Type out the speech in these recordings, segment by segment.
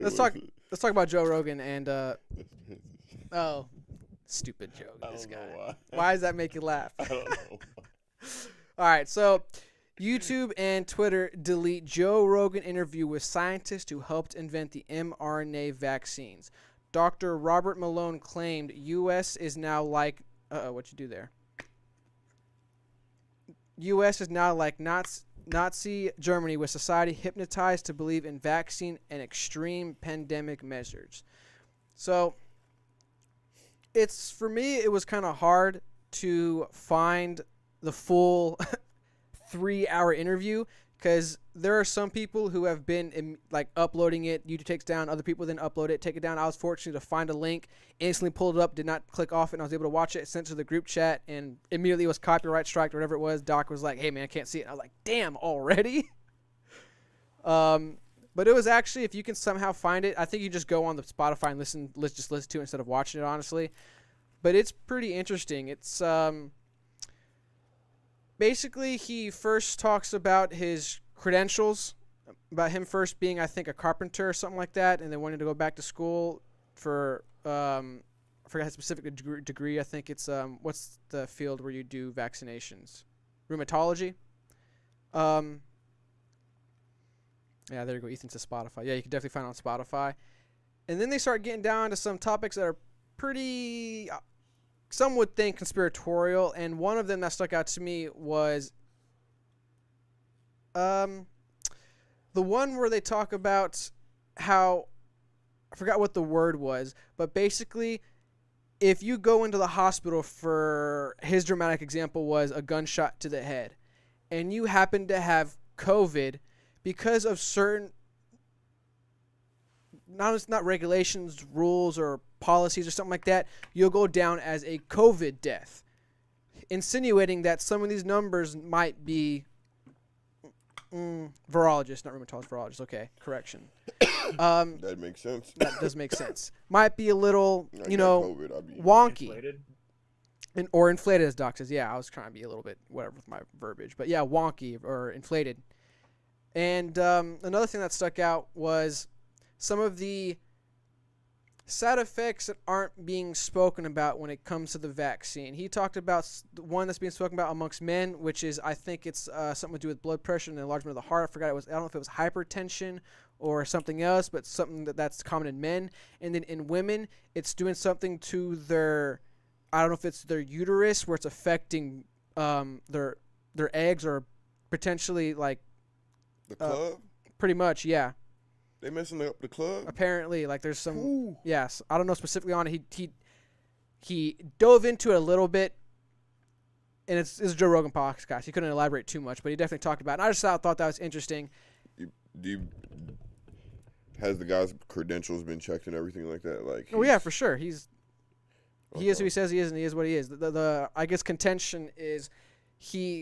let's talk about Joe Rogan and oh, stupid joke. This guy. Why does that make you laugh? I don't know. All right, so YouTube and Twitter delete Joe Rogan interview with scientists who helped invent the mRNA vaccines. Dr. Robert Malone claimed U.S. is now like what'd you do there? U.S. is now like Nazi Germany, with society hypnotized to believe in vaccine and extreme pandemic measures. So, for me, it was kind of hard to find the full 3-hour interview, because there are some people who have been uploading it. YouTube takes down, other people then upload it, take it down. I was fortunate to find a link, instantly pulled it up, did not click off it, and I was able to watch it, sent to the group chat, and immediately was copyright striked or whatever it was. Doc was like, "Hey man, I can't see it." And I was like, "Damn, already?" But it was actually, if you can somehow find it, I think you just go on the Spotify and listen to it instead of watching it, honestly. But it's pretty interesting. It's basically, he first talks about his credentials, about him first being, I think, a carpenter or something like that, and then wanting to go back to school for, I forgot his specific degree. I think it's, what's the field where you do vaccinations? Rheumatology? Yeah, there you go. Ethan's to Spotify. Yeah, you can definitely find it on Spotify. And then they start getting down to some topics that are pretty... some would think conspiratorial, and one of them that stuck out to me was the one where they talk about how, I forgot what the word was, but basically, if you go into the hospital for, his dramatic example was a gunshot to the head, and you happen to have COVID, because of certain, not regulations, rules, or policies or something like that, you'll go down as a COVID death, insinuating that some of these numbers might be virologist, not rheumatologist, virologist. Okay, correction. That makes sense. That does make sense. Might be a little, wonky. Inflated? Or inflated, as Doc says. Yeah, I was trying to be a little bit whatever with my verbiage, but yeah, wonky or inflated. And another thing that stuck out was some of the side effects that aren't being spoken about when it comes to the vaccine. He talked about the one that's being spoken about amongst men, which is, I think it's something to do with blood pressure and the enlargement of the heart. I don't know if it was hypertension or something else, but something that's common in men. And then in women, it's doing something to their, I don't know if it's their uterus, where it's affecting their eggs, or potentially like the club. Pretty much, yeah. They messing up the club? Apparently, like there's some. Ooh. Yes, I don't know specifically on it. He dove into it a little bit, and it's a Joe Rogan podcast. He couldn't elaborate too much, but he definitely talked about it. And I just thought that was interesting. Has the guy's credentials been checked and everything like that? Like, oh yeah, for sure. He is who he says he is, and he is what he is. The I guess contention is.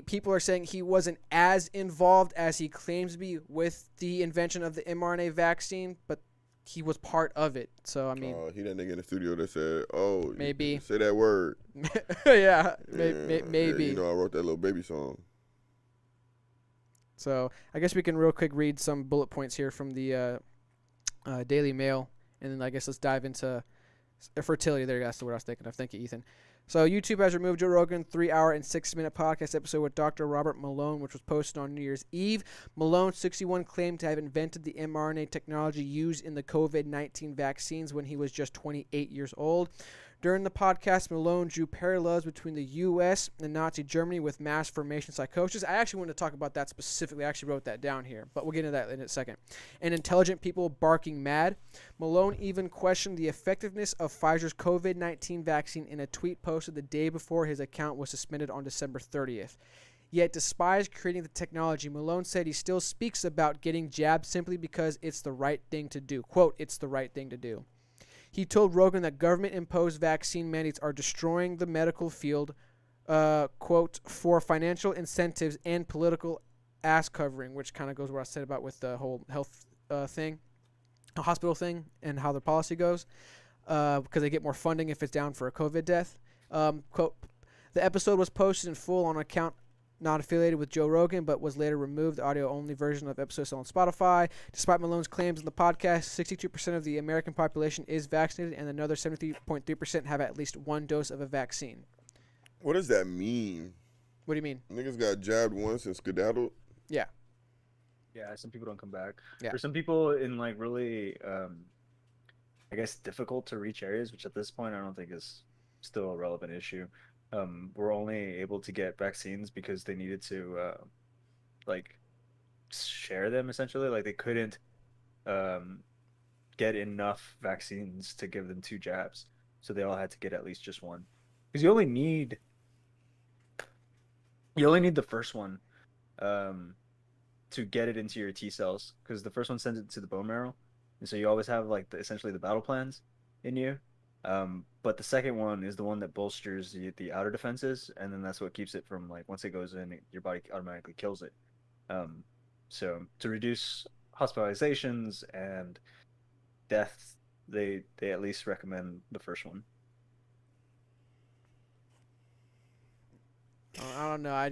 People are saying he wasn't as involved as he claims to be with the invention of the mRNA vaccine, but he was part of it. So I mean, he that nigga in the studio that said, "Oh, maybe say that word." Yeah, maybe. Yeah, I wrote that little baby song. So I guess we can real quick read some bullet points here from the Daily Mail, and then I guess let's dive into fertility. There, that's the word I was thinking of. Thank you, Ethan. So YouTube has removed Joe Rogan 3-hour and 6-minute podcast episode with Dr. Robert Malone, which was posted on New Year's Eve. Malone, 61, claimed to have invented the mRNA technology used in the COVID-19 vaccines when he was just 28 years old. During the podcast, Malone drew parallels between the U.S. and Nazi Germany with mass formation psychosis. I actually wanted to talk about that specifically. I actually wrote that down here, but we'll get into that in a second. And intelligent people barking mad. Malone even questioned the effectiveness of Pfizer's COVID-19 vaccine in a tweet posted the day before his account was suspended on December 30th. Yet, despite creating the technology, Malone said he still speaks about getting jabbed simply because it's the right thing to do. Quote, "It's the right thing to do." He told Rogan that government-imposed vaccine mandates are destroying the medical field, quote, "for financial incentives and political ass covering," which kind of goes where I said about with the whole health thing, the hospital thing, and how their policy goes, because they get more funding if it's down for a COVID death. Quote, "The episode was posted in full on account not affiliated with Joe Rogan, but was later removed. The audio-only version of episodes on Spotify. Despite Malone's claims in the podcast, 62% of the American population is vaccinated, and another 73.3% have at least one dose of a vaccine. What does that mean? What do you mean? Niggas got jabbed once and skedaddled? Yeah. Yeah, some people don't come back. Yeah. There's some people in like really, I guess, difficult to reach areas, which at this point I don't think is still a relevant issue. We're only able to get vaccines because they needed to, like, share them essentially. Like they couldn't, get enough vaccines to give them 2 jabs, so they all had to get at least just one. Because you only need the first one, to get it into your T cells, because the first one sends it to the bone marrow, and so you always have like essentially the battle plans in you. But the second one is the one that bolsters the outer defenses, and then that's what keeps it from, like, once it goes in, your body automatically kills it. So to reduce hospitalizations and deaths, they at least recommend the first one. I don't know. I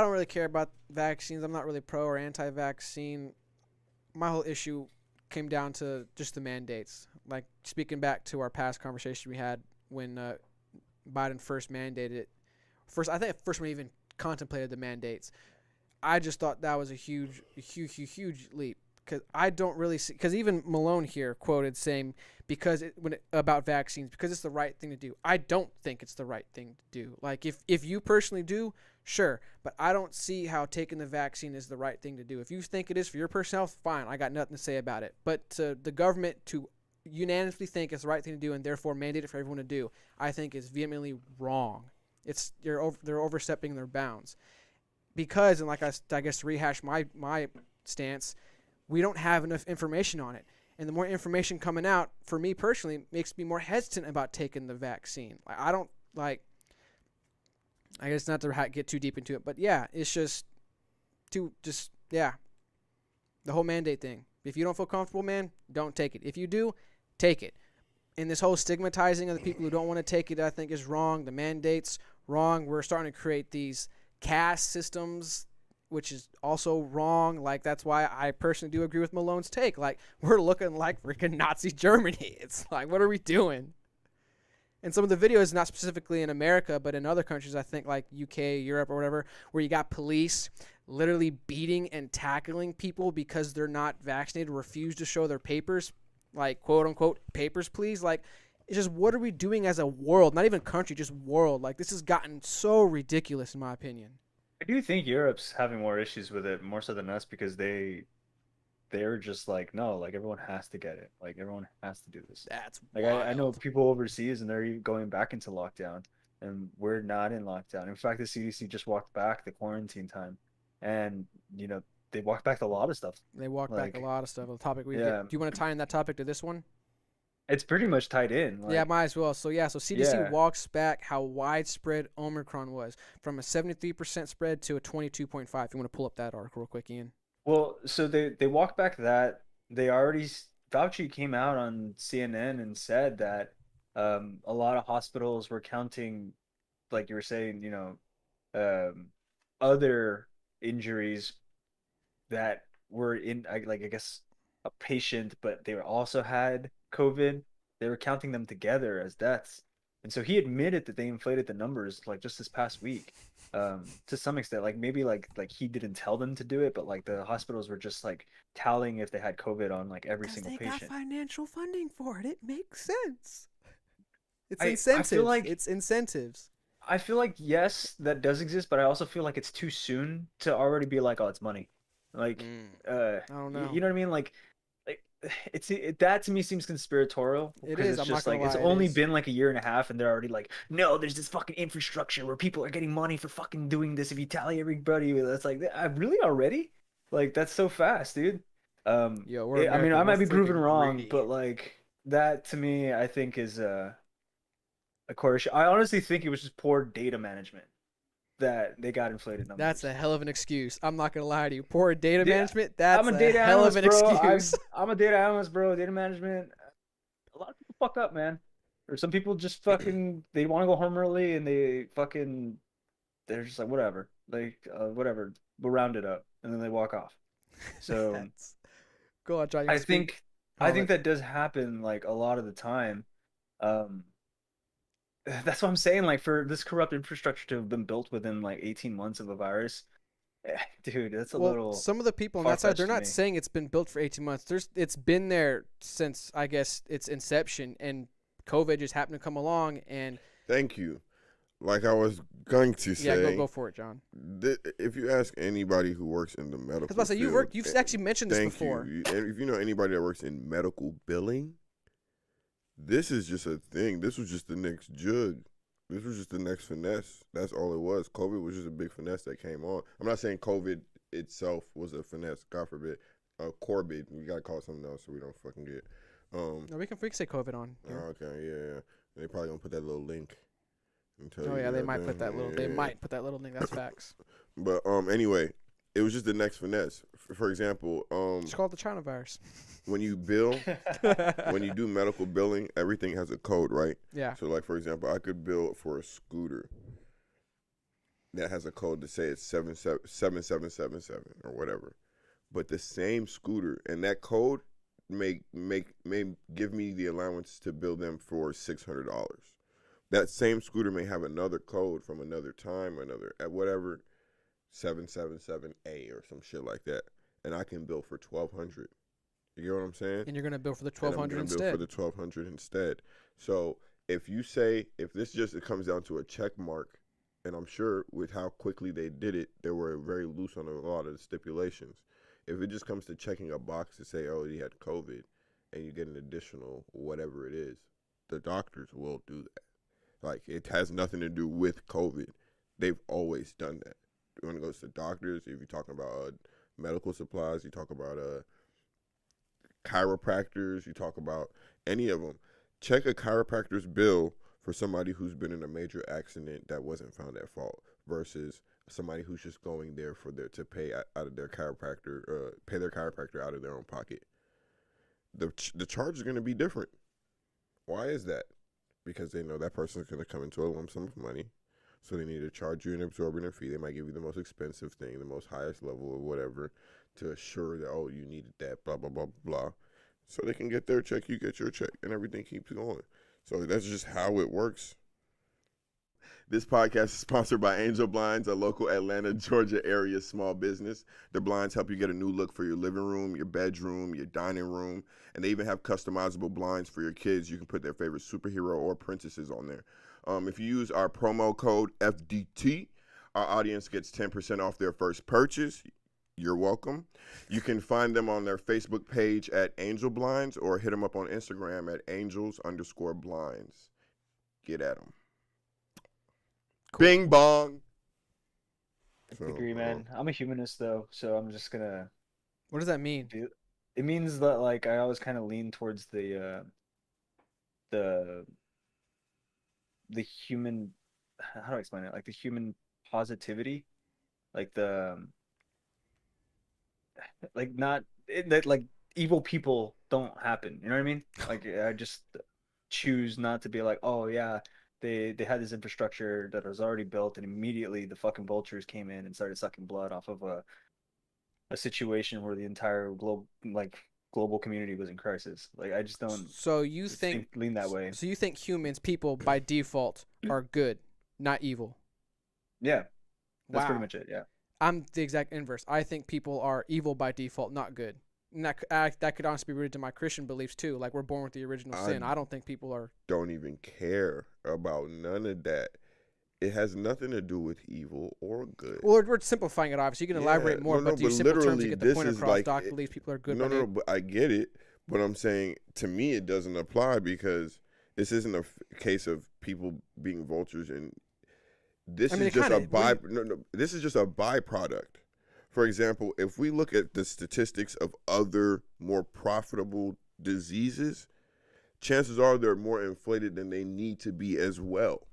don't really care about vaccines. I'm not really pro or anti-vaccine. My whole issue came down to just the mandates. Like, speaking back to our past conversation we had when Biden first mandated it. I think first when he even contemplated the mandates, I just thought that was a huge leap. Because I don't really see, because even Malone here quoted saying about vaccines, because it's the right thing to do. I don't think it's the right thing to do. Like, if you personally do, sure, but I don't see how taking the vaccine is the right thing to do. If you think it is for your personal health, fine, I got nothing to say about it. But to the government to unanimously think it's the right thing to do and therefore mandate it for everyone to do, I think is vehemently wrong. They're overstepping their bounds. Because, and like I guess to rehash my stance, we don't have enough information on it. And the more information coming out, for me personally, makes me more hesitant about taking the vaccine. I don't, like, I guess not to get too deep into it, but yeah, it's just, the whole mandate thing. If you don't feel comfortable, man, don't take it. If you do, take it. And this whole stigmatizing of the people who don't want to take it, I think, is wrong. The mandate's wrong. We're starting to create these caste systems, which is also wrong. Like, that's why I personally do agree with Malone's take. Like, we're looking like freaking Nazi Germany. It's like, what are we doing? And some of the videos, not specifically in America, but in other countries, I think like UK, Europe, or whatever, where you got police literally beating and tackling people because they're not vaccinated, refuse to show their papers, like, quote unquote, papers, please. Like, it's just, what are we doing as a world? Not even country, just world. Like, this has gotten so ridiculous, in my opinion. I do think Europe's having more issues with it, more so than us, because they're just like, no, like, everyone has to get it. Like, everyone has to do this. That's like, I know people overseas and they're going back into lockdown, and we're not in lockdown. In fact, the CDC just walked back the quarantine time, and they walked back a lot of stuff. They walked back a lot of stuff. The topic do you want to tie in that topic to this one? It's pretty much tied in. Like, yeah, might as well. So CDC walks back how widespread Omicron was, from a 73% spread to a 22.5. If you want to pull up that article real quick, Ian. Well, so they walked back that. Fauci came out on CNN and said that a lot of hospitals were counting, like you were saying, other injuries that were in, I guess, a patient, but they also had COVID. They were counting them together as deaths. And so he admitted that they inflated the numbers, like, just this past week, to some extent. Like, maybe like he didn't tell them to do it, but like the hospitals were just like tallying if they had COVID on like every single patient. They got financial funding for it. It makes sense. It's incentives. I feel like it's incentives. I feel like, yes, that does exist, but I also feel like it's too soon to already be like, oh, it's money. Like, I don't know. You know what I mean? Like that to me seems conspiratorial. It is. It's just like, it's only been like a year and a half, and they're already like, no, there's this fucking infrastructure where people are getting money for fucking doing this. If you tally everybody, that's like, I really already, like, that's so fast, dude. I might be proven wrong, but like, that to me, I think is a core issue. I honestly think it was just poor data management that they got inflated numbers. That's a hell of an excuse. I'm not gonna lie to you. Poor data management. That's a hell of an bro. excuse. I'm a data analyst, bro. Data management. A lot of people fuck up, man. Or some people just fucking, they want to go home early and they fucking they're just like, whatever, like whatever, we'll round it up, and then they walk off. So That's, go on, John. You I can speak. think Oh, I think that does happen like a lot of the time. Um, that's what I'm saying. Like for this corrupt infrastructure to have been built within like 18 months of a virus, dude, that's a well, little some of the people on far that side, they're fetched to not me. saying it's been built for 18 months. It's been there since, I guess, its inception, and COVID just happened to come along, and Thank you. Like I was going to yeah, go say, for it, John. if you ask anybody who works in the I was about medical to say you field, worked. You've actually mentioned this thank before. you. And if you know anybody that works in medical billing, this is just a thing. This was just the next jug. This was just the next finesse. That's all it was. COVID was just a big finesse that came on. I'm not saying COVID itself was a finesse. God forbid. Corbid. We gotta call it something else so we don't fucking get. No, we can say COVID on here. Okay, yeah. They probably gonna put that little link. And tell Oh you yeah, they that might thing. put that little. They Yeah. might put that little thing. That's facts. But anyway, it was just the next finesse. For example, It's called the China virus. when you bill, when you do medical billing, everything has a code, right? Yeah. So, like for example, I could bill for a scooter that has a code to say it's 7777 or whatever. But the same scooter and that code may give me the allowance to bill them for $600. That same scooter may have another code from another time, another at whatever 777A or some shit like that, and I can bill for 1,200. You get what I'm saying? And you're gonna bill for the And I'm 1,200 gonna bill instead. for the 1,200 instead. So if you say if this just it comes down to a check mark, and I'm sure with how quickly they did it, they were very loose on a lot of the stipulations. If it just comes to checking a box to say, oh, he had COVID, and you get an additional whatever it is, the doctors will do that. Like it has nothing to do with COVID. They've always done that. When it goes to doctors, if you're talking about medical supplies, you talk about chiropractors, you talk about any of them. Check a chiropractor's bill for somebody who's been in a major accident that wasn't found at fault versus somebody who's just going there for their to pay out of their chiropractor, pay their chiropractor out of their own pocket. The charge is going to be different. Why is that? Because they know that person's going to come into a lump sum of money. So they need to charge you an absorbent fee. They might give you the most expensive thing, the most highest level of whatever, to assure that, oh, you needed that, blah, blah, blah, blah. So they can get their check, you get your check, and everything keeps going. So that's just how it works. This podcast is sponsored by Angel Blinds, a local Atlanta, Georgia area small business. Their blinds help you get a new look for your living room, your bedroom, your dining room, and they even have customizable blinds for your kids. You can put their favorite superhero or princesses on there. If you use our promo code FDT, our audience gets 10% off their first purchase. You're welcome. You can find them on their Facebook page at Angel Blinds or hit them up on Instagram at angels_blinds. Get at them. Cool. Bing bong. I agree, man. I'm a humanist though, so I'm just gonna What does that mean? do. It means that like I always kind of lean towards the human. How do I explain it? Like the human positivity, like the like not that like evil people don't happen. You know what I mean? Like I just choose not to be like, oh yeah, they had this infrastructure that was already built, and immediately the fucking vultures came in and started sucking blood off of a situation where the entire global community was in crisis. Like I just don't So you think lean that way. So you think humans, people by default, are good, not evil? Yeah, that's pretty Wow. much it. Yeah. I'm the exact inverse. I think people are evil by default, not good. And that could honestly be rooted to my Christian beliefs too. Like we're born with the original sin. I don't think people are. Don't even care about none of that. It has nothing to do with evil or good. Well, we're simplifying it. Obviously, you can elaborate more, but these simple terms to get the point across. Doc believes people are good. No, but I get it. But I'm saying to me, it doesn't apply because this isn't a case of people being vultures, and this is just this is just a byproduct. For example, if we look at the statistics of other more profitable diseases, chances are they're more inflated than they need to be as well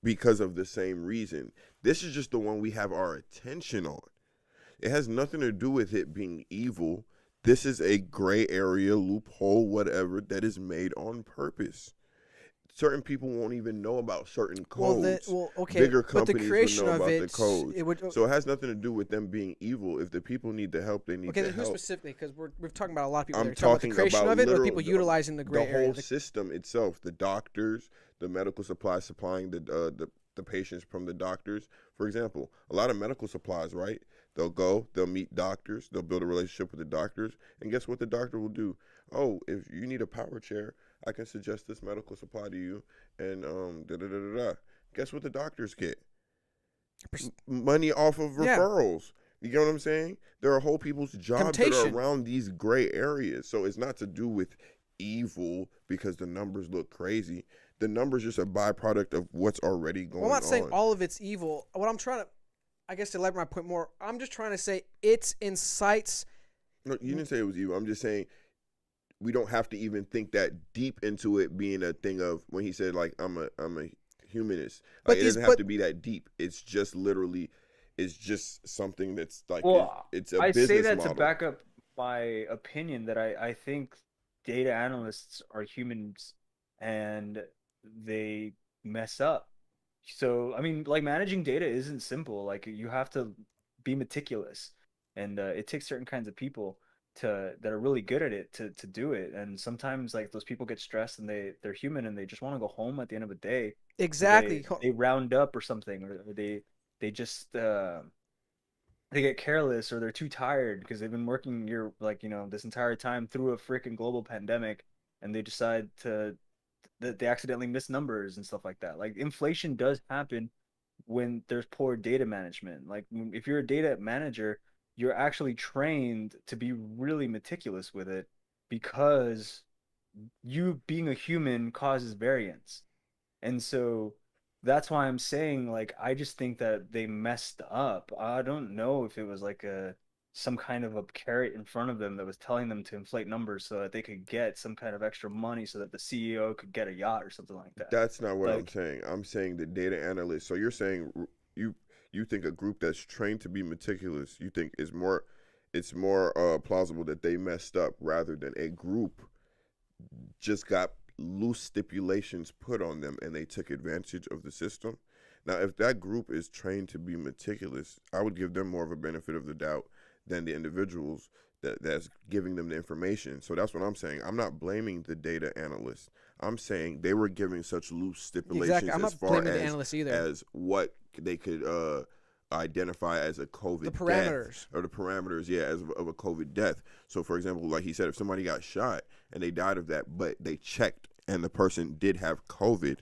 because of the same reason. This is just the one we have our attention on. It has nothing to do with it being evil. This is a gray area, loophole, whatever, that is made on purpose. certain people won't even know about certain Well, codes. okay, Bigger but the companies would creation know of about the it, codes. it would. So it has nothing to do with them being evil. If the people need the help, they need Okay, the then who help. specifically? Because we're talking about a lot of people there. I'm You're talking about the talking creation about of it, or the literal people utilizing the the gray area. whole system itself, the doctors, the medical supplies supplying the patients from the doctors. For example, a lot of medical supplies, right? They'll meet doctors, they'll build a relationship with the doctors, and guess what the doctor will do? Oh, if you need a power chair, I can suggest this medical supply to you, and da da da da da. Guess what the doctors get? Money off of Yeah, referrals. You get what I'm saying? There are whole people's jobs that are temptation. around these gray areas. So it's not to do with evil because the numbers look crazy. The numbers just a byproduct of what's already Well, I'm going not saying on. all of it's evil. What I'm trying to, I guess, to elaborate my point more, I'm just trying to say it incites. No, you didn't say it was evil. I'm just saying we don't have to even think that deep into it being a thing of when he said like I'm a humanist. Like But it these, doesn't have but to be that deep. It's just literally it's just something that's like Well, it's a I say business that to model. back up my opinion that I think data analysts are humans and they mess up. So, I mean, like managing data isn't simple. Like you have to be meticulous, and it takes certain kinds of people to that are really good at it to do it. And sometimes like those people get stressed and they're human and they just want to go home at the end of the day. So exactly. they round up or something, or they just they get careless or they're too tired because they've been working this entire time through a freaking global pandemic, and they decide to that they accidentally miss numbers and stuff like that. Like inflation does happen when there's poor data management. Like if you're a data manager, you're actually trained to be really meticulous with it because you being a human causes variance. And so that's why I'm saying like I just think that they messed up. I don't know if it was like a some kind of a carrot in front of them that was telling them to inflate numbers so that they could get some kind of extra money so that the CEO could get a yacht or something like that. That's not what I'm Like saying. I'm saying the data analyst. So you're saying you you think a group that's trained to be meticulous, you think is more it's more plausible that they messed up rather than a group just got loose stipulations put on them and they took advantage of the system. Now, if that group is trained to be meticulous, I would give them more of a benefit of the doubt than the individuals that's giving them the information. So that's what I'm saying. I'm not blaming the data analysts. I'm saying they were giving such loose Exactly. stipulations I'm as not far blaming the analysts either. as what they could identify as a The COVID death parameters. or the parameters, yeah, as of a COVID death. So, for example, like he said, if somebody got shot and they died of that, but they checked and the person did have COVID,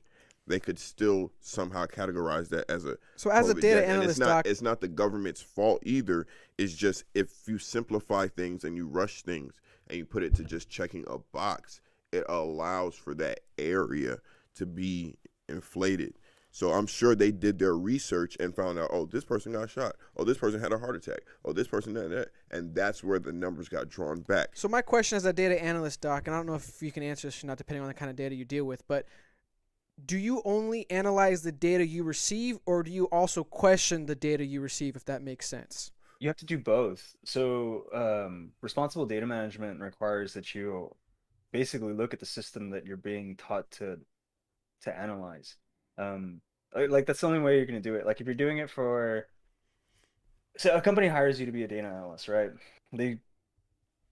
they could still somehow categorize that as a So as a COVID data death. And analyst, Doc, it's not the government's fault either. It's just if you simplify things and you rush things and you put it to just checking a box, it allows for that area to be inflated. So I'm sure they did their research and found out, oh, this person got shot. Oh, this person had a heart attack. Oh, this person that. And that's where the numbers got drawn back. so my question as a data analyst, Doc, and I don't know if you can answer this or not, depending on the kind of data you deal with, but do you only analyze the data you receive, or do you also question the data you receive, if that makes sense? you have to do both. So responsible data management requires that you basically look at the system that you're being taught to analyze. Um, like that's the only way you're going to do it. Like if you're doing it for so a company hires you to be a data analyst, right? They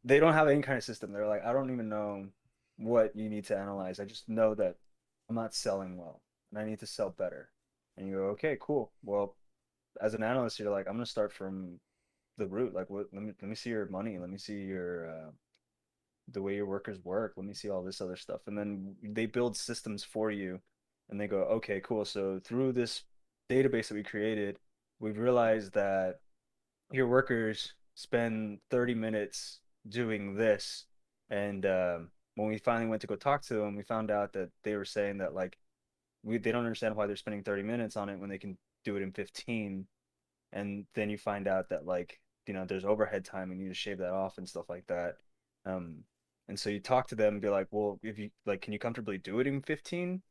they don't have any kind of system. They're like, I don't even know what you need to analyze. I just know that I'm not selling well and I need to sell better. And you go, okay, cool. Well, as an analyst, you're like, I'm gonna start from the root. Like, what? Let me see your money. Let me see your the way your workers work. Let me see all this other stuff. And then they build systems for you, and they go, okay, cool. So through this database that we created, we've realized that your workers spend 30 minutes doing this. And when we finally went to go talk to them, we found out that they were saying that like they don't understand why they're spending 30 minutes on it when they can do it in 15. And then you find out that like there's overhead time and you need to shave that off and stuff like that. Um, and so you talk to them and be like, well, if you like, can you comfortably do it in 15?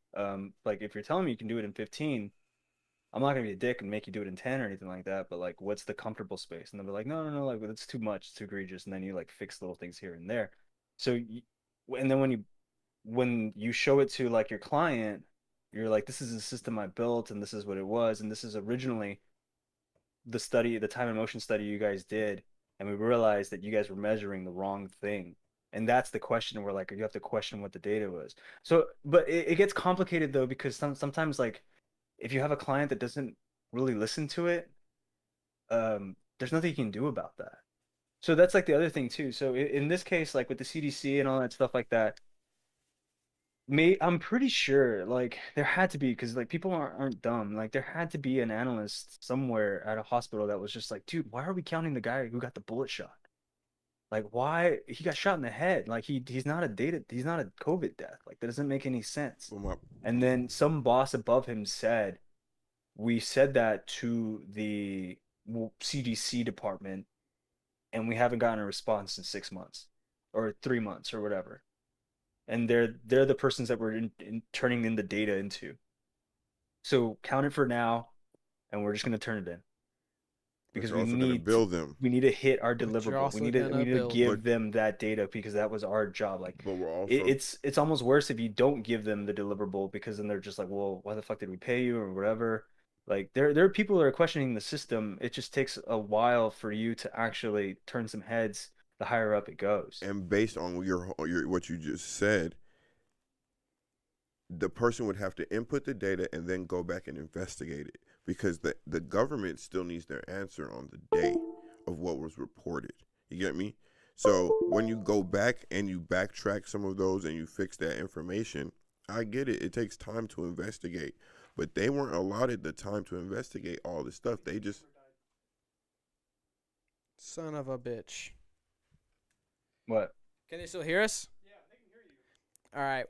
Like if you're telling me you can do it in 15, I'm not gonna be a dick and make you do it in 10 or anything like that, but like what's the comfortable space? And they'll be like, no, no, no, like it's too much, it's too egregious, and then you like fix little things here and there. So and then when you when you show it to like your client, you're like, this is a system I built and this is what it was, and this is originally the time and motion study you guys did, and we realized that you guys were measuring the wrong thing. And that's the question where like you have to question what the data was. So, but it gets complicated though, because sometimes like if you have a client that doesn't really listen to it, there's nothing you can do about that. So that's like the other thing too. So in this case, like with the CDC and all that stuff like that, I'm pretty sure like there had to be, because like people aren't dumb. Like there had to be an analyst somewhere at a hospital that was just like, dude, why are we counting the guy who got the bullet shot? Like why he got shot in the head? Like he's not he's not a COVID death. Like that doesn't make any sense. Well, my, And then some boss above him said, we said that to the CDC department, and we haven't gotten a response in 6 months or 3 months or whatever. And they're the persons that we're turning in the data into. So count it for now, and we're just gonna turn it in but because you're also going to bill them. we need to hit our But you're deliverable. also We gonna need to build. give them that data because that was our job. Like But we're also it's almost worse if you don't give them the deliverable, because then they're just like, well, why the fuck did we pay you or whatever. Like there are people that are questioning the system. It just takes a while for you to actually turn some heads the higher up it goes. and based on your what you just said, the person would have to input the data and then go back and investigate it, because the government still needs their answer on the day of what was reported. You get me? So when you go back and you backtrack some of those and you fix that information, I get it. It takes time to investigate, but they weren't allotted the time to investigate all this stuff. They just Son of a bitch. What? Can they still hear us? Yeah, they can hear you. All right.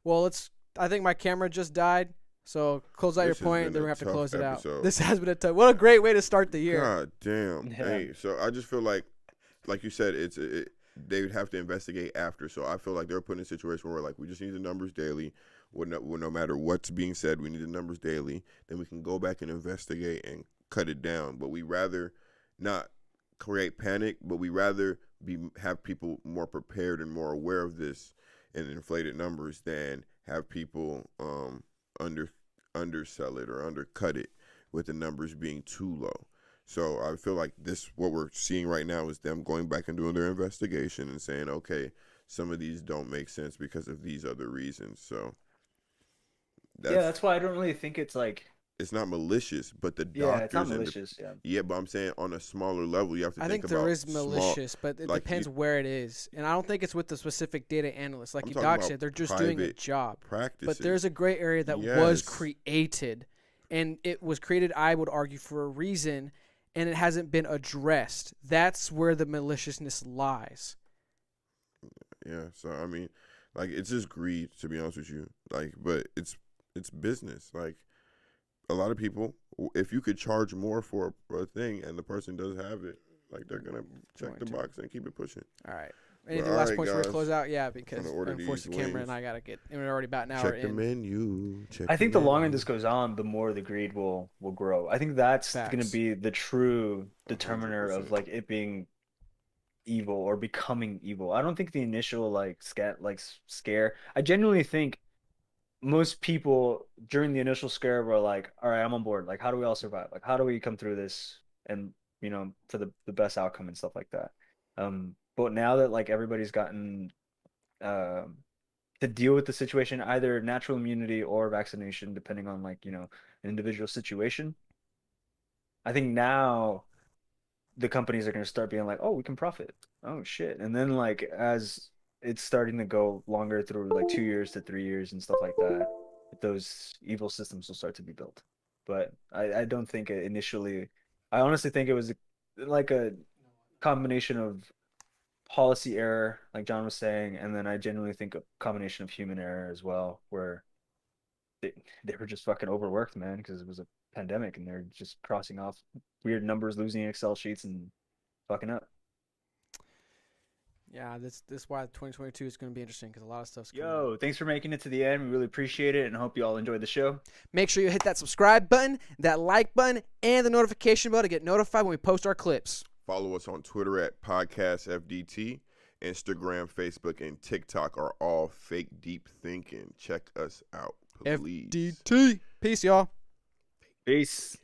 Well, I think my camera just died. So close out your This has point, been then a we have to tough close it out. episode. This has been a tough. What a great way to start the year. God damn. Yeah. Hey, so I just feel like you said, they would have to investigate after. So I feel like they're put in a situation where like we just need the numbers daily. No matter what's being said, we need the numbers daily. Then we can go back and investigate and cut it down. But we rather not create panic, but we rather have people more prepared and more aware of this and inflated numbers than have people undersell it or undercut it with the numbers being too low. So I feel like what we're seeing right now is them going back and doing their investigation and saying, okay, some of these don't make sense because of these other reasons. So That's why I don't really think it's like, it's not malicious, but the yeah, it's not doctors malicious. yeah, but I'm saying on a smaller level, you have to I think think about there is malicious, but it like depends where it is. And I don't think it's with the specific data analyst. Like I'm you talking doc about said, they're just doing a private job. practices. But there's a gray area that was Yes. created. And it was created, I would argue, for a reason, and it hasn't been addressed. That's where the maliciousness lies. Yeah, so I mean, like it's just greed, to be honest with you. Like, but it's business. Like a lot of people, if you could charge more for a thing and the person does have it, like they're gonna check the box and keep it pushing. All right. Anything all last right, points before we guys. close out? Yeah, because Gonna order I'm forced the these camera wings. and I gotta get. And we're already about an hour Check the in. menu. I think the longer menu. this goes on, the more the greed will grow. I think that's going Facts. to be the true determiner of 100%. like it being evil or becoming evil. I don't think the initial scare. I genuinely think most people during the initial scare were like, "All right, I'm on board. Like, how do we all survive? Like, how do we come through this and for the best outcome and stuff like that." But now that like everybody's gotten um to deal with the situation, either natural immunity or vaccination, depending on like, an individual situation. I think now the companies are going to start being like, oh, we can profit. Oh, shit. And then like as it's starting to go longer through like 2 years to 3 years and stuff like that, those evil systems will start to be built. But I don't think initially, I honestly think it was like a combination of policy error, like John was saying, and then I genuinely think a combination of human error as well, where they were just fucking overworked, man, because it was a pandemic and they're just crossing off weird numbers, losing Excel sheets, and fucking up. Yeah, this why 2022 is going to be interesting because a lot of stuff's coming Yo, up. thanks for making it to the end. We really appreciate it and hope you all enjoyed the show. Make sure you hit that subscribe button, that like button, and the notification bell to get notified when we post our clips. Follow us on Twitter at podcastfdt Instagram, Facebook, and TikTok are all Fake Deep Thinking. Check us out, please. FDT. Peace, y'all. Peace.